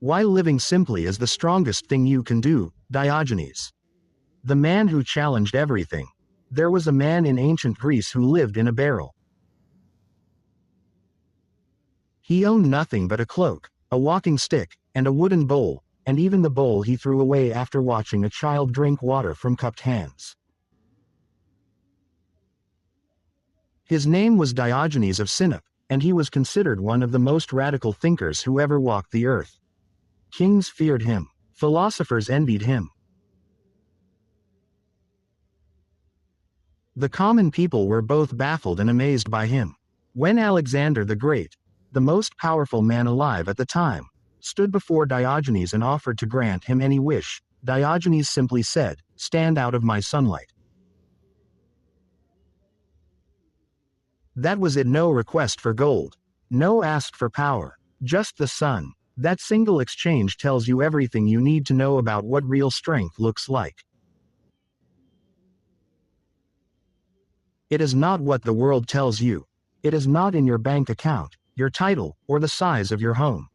Why living simply is the strongest thing you can do, Diogenes. The man who challenged everything. There was a man in ancient Greece who lived in a barrel. He owned nothing but a cloak, a walking stick, and a wooden bowl, and even the bowl he threw away after watching a child drink water from cupped hands. His name was Diogenes of Sinope, and he was considered one of the most radical thinkers who ever walked the earth. Kings feared him. Philosophers envied him. The common people were both baffled and amazed by him. When Alexander the Great, the most powerful man alive at the time, stood before Diogenes and offered to grant him any wish, Diogenes simply said, "Stand out of my sunlight." That was it. No request for gold. No ask for power. Just the sun. That single exchange tells you everything you need to know about what real strength looks like. It is not what the world tells you. It is not in your bank account, your title, or the size of your home.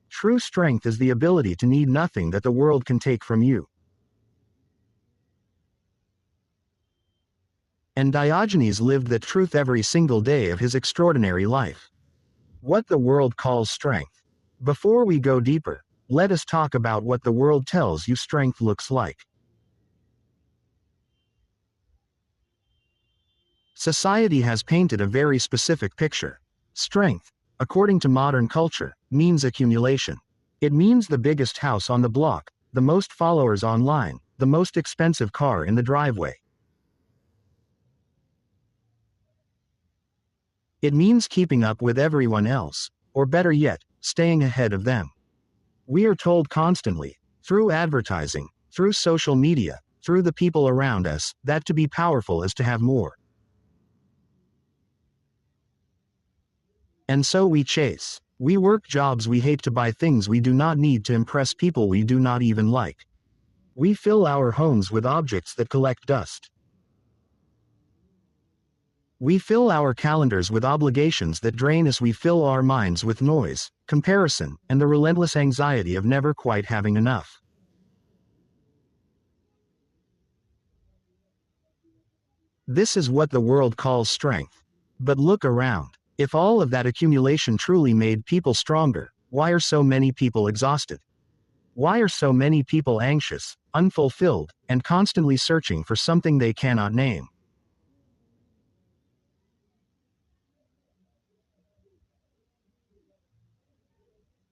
True strength is the ability to need nothing that the world can take from you. And Diogenes lived that truth every single day of his extraordinary life. What the world calls strength. Before we go deeper, let us talk about what the world tells you strength looks like. Society has painted a very specific picture. Strength, according to modern culture, means accumulation. It means the biggest house on the block, the most followers online, the most expensive car in the driveway. It means keeping up with everyone else, or better yet, staying ahead of them. We are told constantly, through advertising, through social media, through the people around us, that to be powerful is to have more. And so we chase. We work jobs we hate to buy things we do not need to impress people we do not even like. We fill our homes with objects that collect dust. We fill our calendars with obligations that drain us. We fill our minds with noise, comparison, and the relentless anxiety of never quite having enough. This is what the world calls strength. But look around. If all of that accumulation truly made people stronger, why are so many people exhausted? Why are so many people anxious, unfulfilled, and constantly searching for something they cannot name?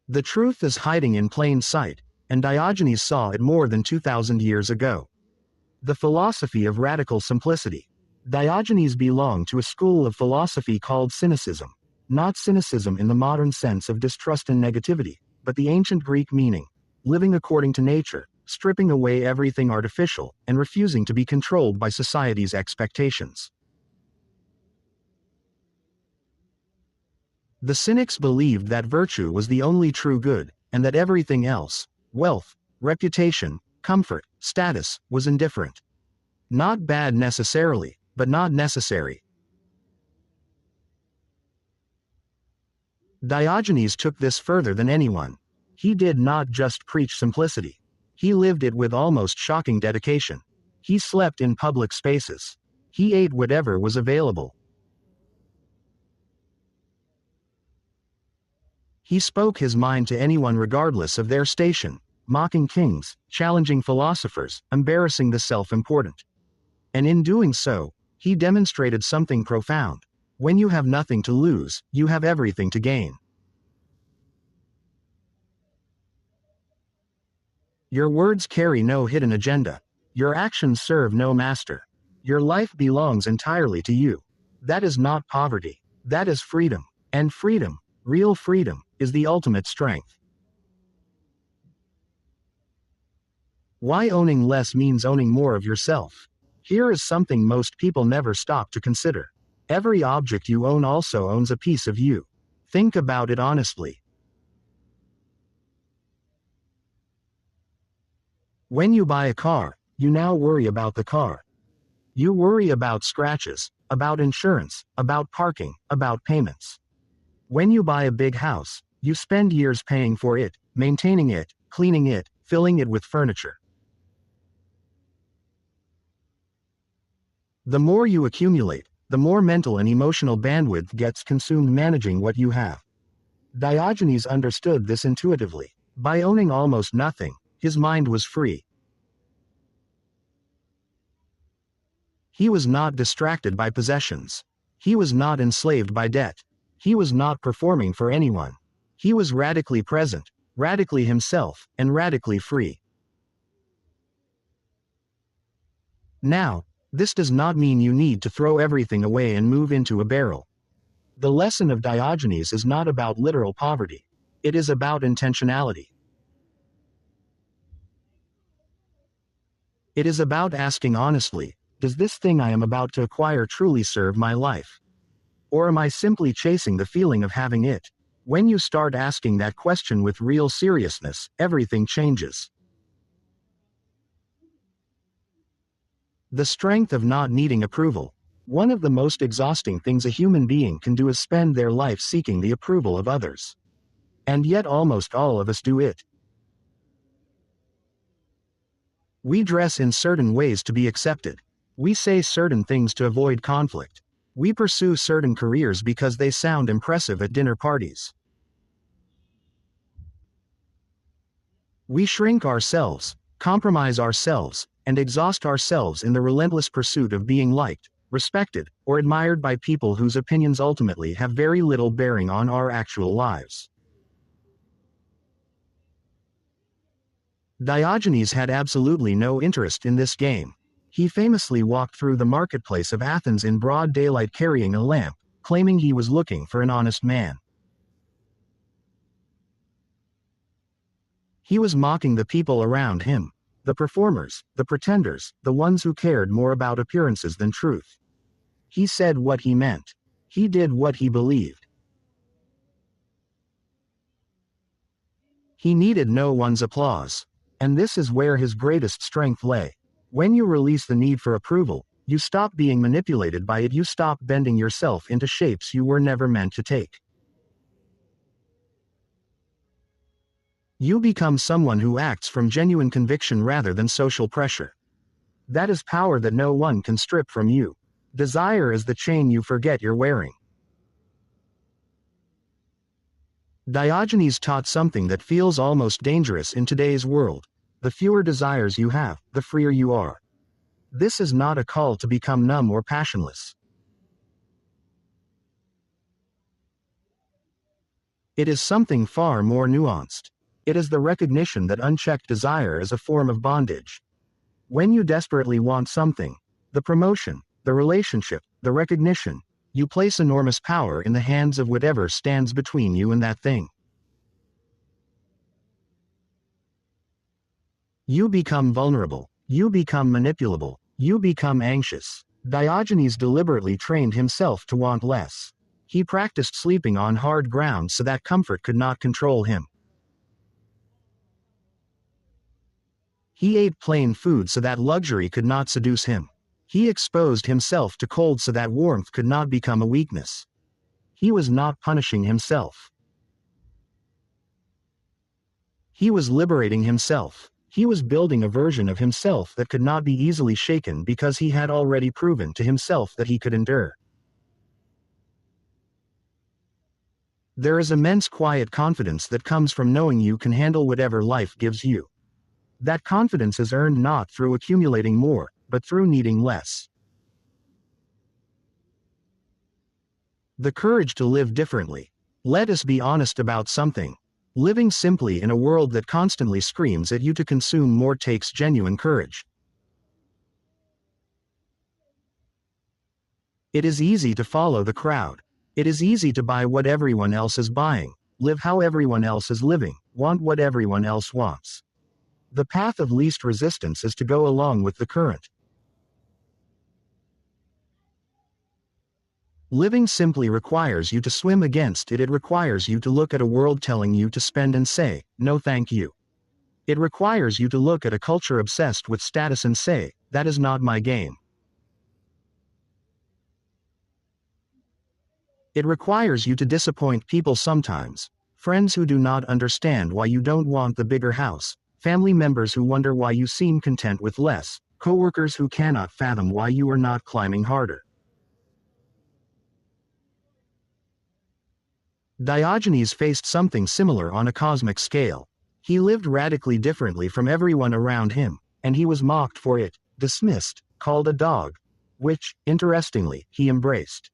The truth is hiding in plain sight, and Diogenes saw it more than 2,000 years ago. The philosophy of radical simplicity. Diogenes belonged to a school of philosophy called cynicism. Not cynicism in the modern sense of distrust and negativity, but the ancient Greek meaning, living according to nature, stripping away everything artificial, and refusing to be controlled by society's expectations. The Cynics believed that virtue was the only true good, and that everything else, wealth, reputation, comfort, status, was indifferent. Not bad necessarily, but not necessary. Diogenes took this further than anyone. He did not just preach simplicity. He lived it with almost shocking dedication. He slept in public spaces. He ate whatever was available. He spoke his mind to anyone regardless of their station, mocking kings, challenging philosophers, embarrassing the self-important. And in doing so, he demonstrated something profound. When you have nothing to lose, you have everything to gain. Your words carry no hidden agenda. Your actions serve no master. Your life belongs entirely to you. That is not poverty. That is freedom. And freedom, real freedom, is the ultimate strength. Why owning less means owning more of yourself. Here is something most people never stop to consider. Every object you own also owns a piece of you. Think about it honestly. When you buy a car, you now worry about the car. You worry about scratches, about insurance, about parking, about payments. When you buy a big house, you spend years paying for it, maintaining it, cleaning it, filling it with furniture. The more you accumulate, the more mental and emotional bandwidth gets consumed managing what you have. Diogenes understood this intuitively. By owning almost nothing, his mind was free. He was not distracted by possessions. He was not enslaved by debt. He was not performing for anyone. He was radically present, radically himself, and radically free. Now, this does not mean you need to throw everything away and move into a barrel. The lesson of Diogenes is not about literal poverty. It is about intentionality. It is about asking honestly, does this thing I am about to acquire truly serve my life? Or am I simply chasing the feeling of having it? When you start asking that question with real seriousness, everything changes. The strength of not needing approval. One of the most exhausting things a human being can do is spend their life seeking the approval of others. And yet almost all of us do it. We dress in certain ways to be accepted. We say certain things to avoid conflict. We pursue certain careers because they sound impressive at dinner parties. We shrink ourselves, compromise ourselves, and exhaust ourselves in the relentless pursuit of being liked, respected, or admired by people whose opinions ultimately have very little bearing on our actual lives. Diogenes had absolutely no interest in this game. He famously walked through the marketplace of Athens in broad daylight carrying a lamp, claiming he was looking for an honest man. He was mocking the people around him, the performers, the pretenders, the ones who cared more about appearances than truth. He said what he meant. He did what he believed. He needed no one's applause. And this is where his greatest strength lay. When you release the need for approval, you stop being manipulated by it. You stop bending yourself into shapes you were never meant to take. You become someone who acts from genuine conviction rather than social pressure. That is power that no one can strip from you. Desire is the chain you forget you're wearing. Diogenes taught something that feels almost dangerous in today's world. The fewer desires you have, the freer you are. This is not a call to become numb or passionless. It is something far more nuanced. It is the recognition that unchecked desire is a form of bondage. When you desperately want something, the promotion, the relationship, the recognition, you place enormous power in the hands of whatever stands between you and that thing. You become vulnerable. You become manipulable. You become anxious. Diogenes deliberately trained himself to want less. He practiced sleeping on hard ground so that comfort could not control him. He ate plain food so that luxury could not seduce him. He exposed himself to cold so that warmth could not become a weakness. He was not punishing himself. He was liberating himself. He was building a version of himself that could not be easily shaken because he had already proven to himself that he could endure. There is immense quiet confidence that comes from knowing you can handle whatever life gives you. That confidence is earned not through accumulating more, but through needing less. The courage to live differently. Let us be honest about something. Living simply in a world that constantly screams at you to consume more takes genuine courage. It is easy to follow the crowd. It is easy to buy what everyone else is buying, live how everyone else is living, want what everyone else wants. The path of least resistance is to go along with the current. Living simply requires you to swim against it. It requires you to look at a world telling you to spend and say, no thank you. It requires you to look at a culture obsessed with status and say, that is not my game. It requires you to disappoint people sometimes, Friends who do not understand why you don't want the bigger house, family members who wonder why you seem content with less, coworkers who cannot fathom why you are not climbing harder. Diogenes faced something similar on a cosmic scale. He lived radically differently from everyone around him, and he was mocked for it, dismissed, called a dog, which, interestingly, he embraced.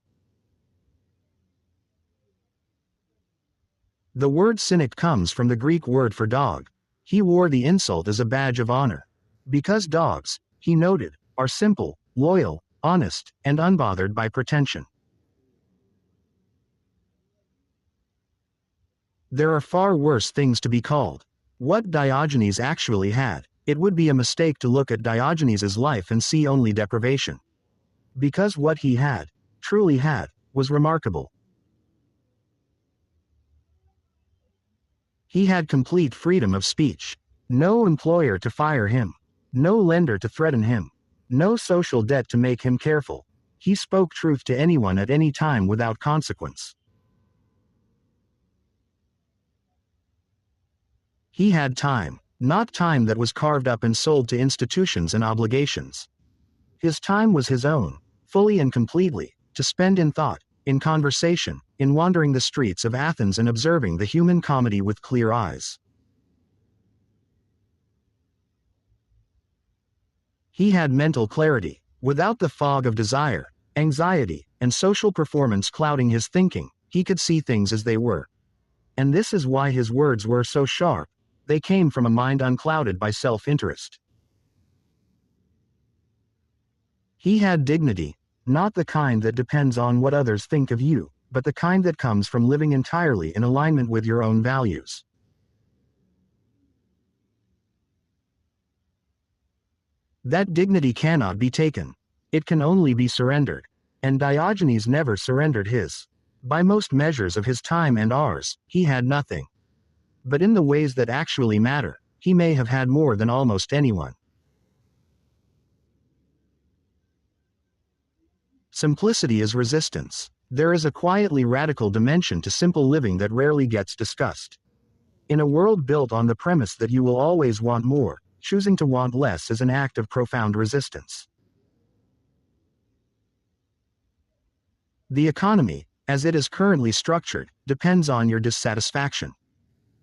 The word cynic comes from the Greek word for dog. He wore the insult as a badge of honor. Because dogs, he noted, are simple, loyal, honest, and unbothered by pretension. There are far worse things to be called. What Diogenes actually had, it would be a mistake to look at Diogenes's life and see only deprivation. Because what he had, truly had, was remarkable. He had complete freedom of speech. No employer to fire him. No lender to threaten him. No social debt to make him careful. He spoke truth to anyone at any time without consequence. He had time, not time that was carved up and sold to institutions and obligations. His time was his own, fully and completely, to spend in thought, in conversation, in wandering the streets of Athens and observing the human comedy with clear eyes. He had mental clarity, without the fog of desire, anxiety, and social performance clouding his thinking. He could see things as they were. And this is why his words were so sharp. They came from a mind unclouded by self-interest. He had dignity, not the kind that depends on what others think of you, but the kind that comes from living entirely in alignment with your own values. That dignity cannot be taken. It can only be surrendered. And Diogenes never surrendered his. By most measures of his time and ours, he had nothing. But in the ways that actually matter, he may have had more than almost anyone. Simplicity is resistance. There is a quietly radical dimension to simple living that rarely gets discussed. In a world built on the premise that you will always want more, choosing to want less is an act of profound resistance. The economy, as it is currently structured, depends on your dissatisfaction.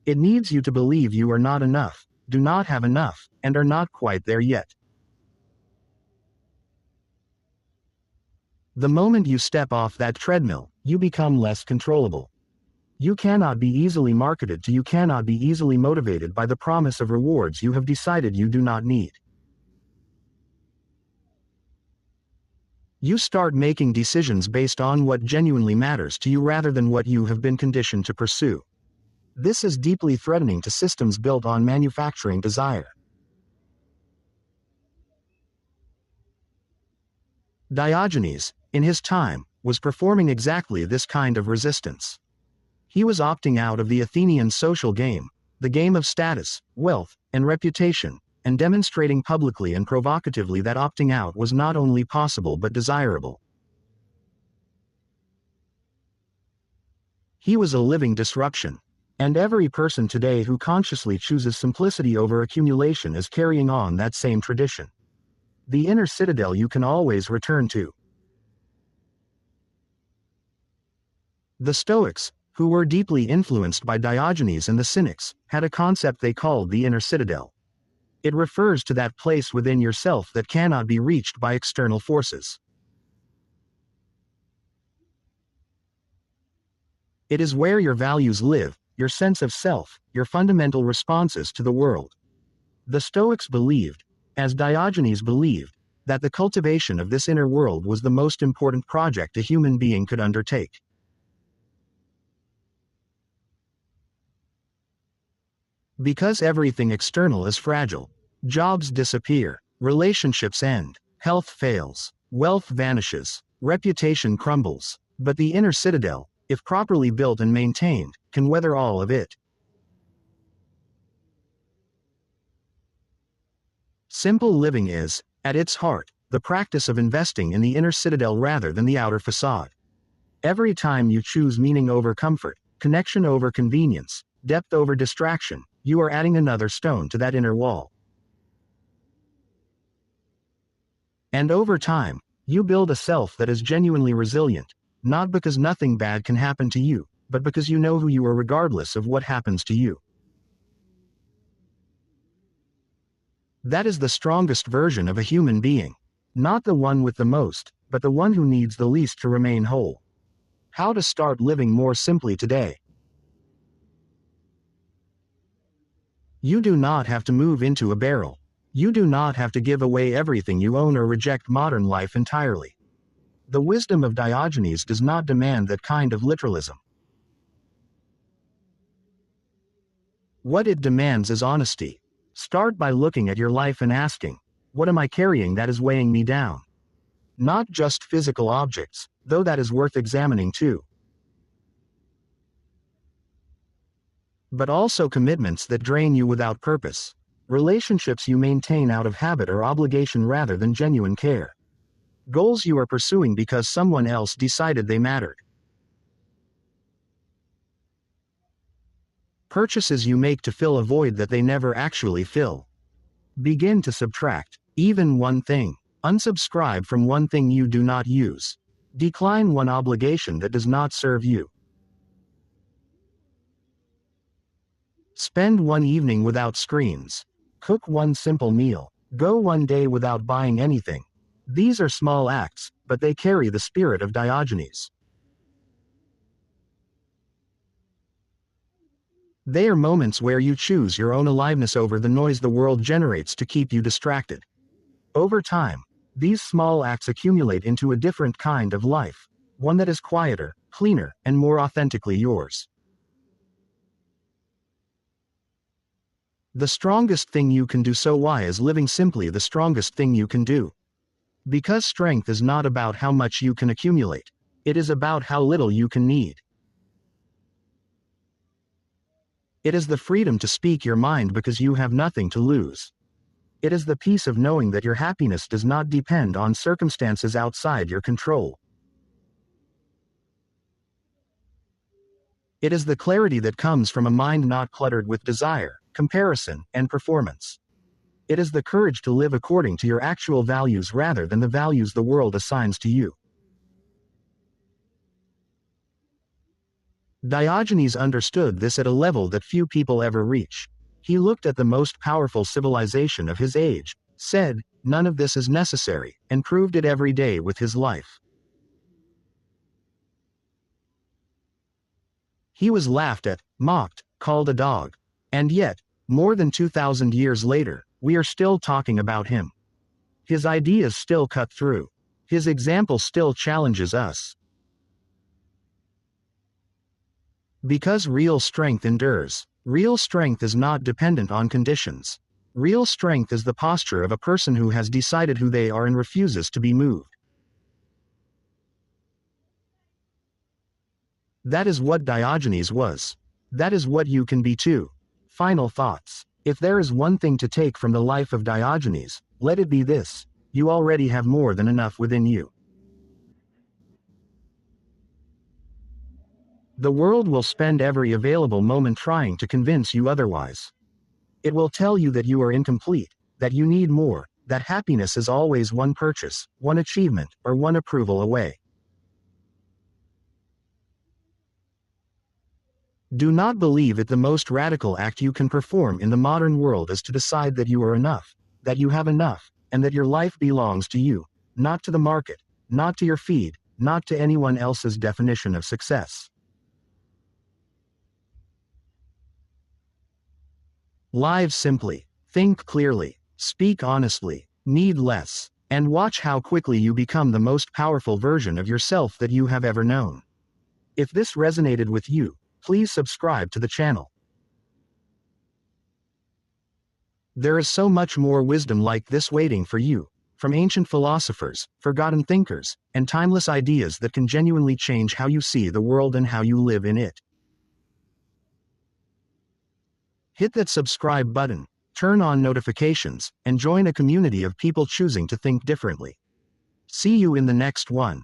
It needs you to believe you are not enough, do not have enough, and are not quite there yet. The moment you step off that treadmill, you become less controllable. You cannot be easily marketed to, you cannot be easily motivated by the promise of rewards you have decided you do not need. You start making decisions based on what genuinely matters to you rather than what you have been conditioned to pursue. This is deeply threatening to systems built on manufacturing desire. Diogenes, in his time, was performing exactly this kind of resistance. He was opting out of the Athenian social game, the game of status, wealth, and reputation, and demonstrating publicly and provocatively that opting out was not only possible but desirable. He was a living disruption. And every person today who consciously chooses simplicity over accumulation is carrying on that same tradition. The inner citadel you can always return to. The Stoics, who were deeply influenced by Diogenes and the Cynics, had a concept they called the inner citadel. It refers to that place within yourself that cannot be reached by external forces. It is where your values live, your sense of self, your fundamental responses to the world. The Stoics believed, as Diogenes believed, that the cultivation of this inner world was the most important project a human being could undertake. Because everything external is fragile. Jobs disappear, relationships end, health fails, wealth vanishes, reputation crumbles, but the inner citadel, if properly built and maintained, can weather all of it. Simple living is, at its heart, the practice of investing in the inner citadel rather than the outer facade. Every time you choose meaning over comfort, Connection over convenience, depth over distraction, you are adding another stone to that inner wall. And over time, you build a self that is genuinely resilient, not because nothing bad can happen to you, but because you know who you are regardless of what happens to you. That is the strongest version of a human being. Not the one with the most, but the one who needs the least to remain whole. How to start living more simply today. You do not have to move into a barrel. You do not have to give away everything you own or reject modern life entirely. The wisdom of Diogenes does not demand that kind of literalism. What it demands is honesty. Start by looking at your life and asking, what am I carrying that is weighing me down? Not just physical objects, though that is worth examining too. But also commitments that drain you without purpose. Relationships you maintain out of habit or obligation rather than genuine care. Goals you are pursuing because someone else decided they mattered. Purchases you make to fill a void that they never actually fill. Begin to subtract, even one thing. Unsubscribe from one thing you do not use. Decline one obligation that does not serve you. Spend one evening without screens. Cook one simple meal. Go one day without buying anything. These are small acts, but they carry the spirit of Diogenes. They are moments where you choose your own aliveness over the noise the world generates to keep you distracted. Over time, these small acts accumulate into a different kind of life, one that is quieter, cleaner, and more authentically yours. The strongest thing you can do. So why is living simply the strongest thing you can do? Because strength is not about how much you can accumulate. It is about how little you can need. It is the freedom to speak your mind because you have nothing to lose. It is the peace of knowing that your happiness does not depend on circumstances outside your control. It is the clarity that comes from a mind not cluttered with desire, comparison, and performance. It is the courage to live according to your actual values rather than the values the world assigns to you. Diogenes understood this at a level that few people ever reach. He looked at the most powerful civilization of his age, said, "None of this is necessary," and proved it every day with his life. He was laughed at, mocked, called a dog. And yet, more than 2,000 years later, we are still talking about him. His ideas still cut through. His example still challenges us. Because real strength endures. Real strength is not dependent on conditions. Real strength is the posture of a person who has decided who they are and refuses to be moved. That is what Diogenes was. That is what you can be too. Final thoughts. If there is one thing to take from the life of Diogenes, let it be this: you already have more than enough within you. The world will spend every available moment trying to convince you otherwise. It will tell you that you are incomplete, that you need more, that happiness is always one purchase, one achievement, or one approval away. Do not believe it. The most radical act you can perform in the modern world is to decide that you are enough, that you have enough, and that your life belongs to you, not to the market, not to your feed, not to anyone else's definition of success. Live simply, think clearly, speak honestly, need less, and watch how quickly you become the most powerful version of yourself that you have ever known. If this resonated with you, please subscribe to the channel. There is so much more wisdom like this waiting for you, from ancient philosophers, forgotten thinkers, and timeless ideas that can genuinely change how you see the world and how you live in it. Hit that subscribe button, turn on notifications, and join a community of people choosing to think differently. See you in the next one.